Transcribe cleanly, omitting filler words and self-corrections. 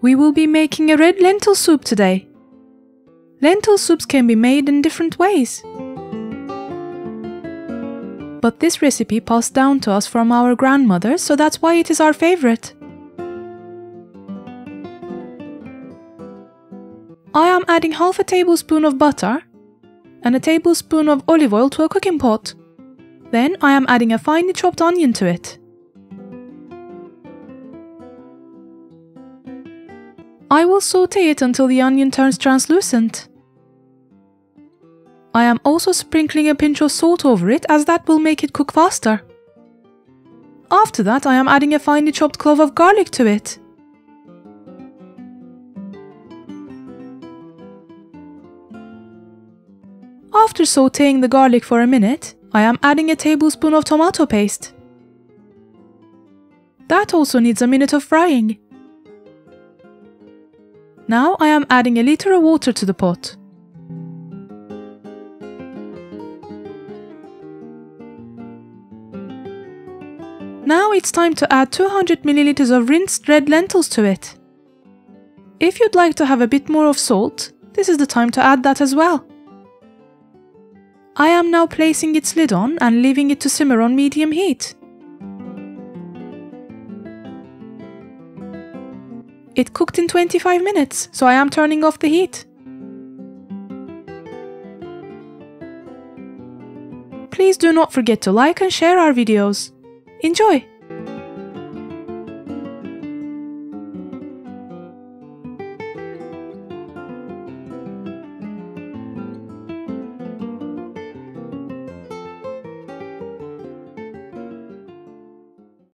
We will be making a red lentil soup today. Lentil soups can be made in different ways. But this recipe passed down to us from our grandmother, so that's why it is our favorite. I am adding half a tablespoon of butter and a tablespoon of olive oil to a cooking pot. Then I am adding a finely chopped onion to it. I will saute it until the onion turns translucent. I am also sprinkling a pinch of salt over it, as that will make it cook faster. After that, I am adding a finely chopped clove of garlic to it. After sauteing the garlic for a minute, I am adding a tablespoon of tomato paste. That also needs a minute of frying. Now I am adding a liter of water to the pot. Now it's time to add 200 milliliters of rinsed red lentils to it. If you'd like to have a bit more of salt, this is the time to add that as well. I am now placing its lid on and leaving it to simmer on medium heat. It cooked in 25 minutes, so I am turning off the heat. Please do not forget to like and share our videos. Enjoy!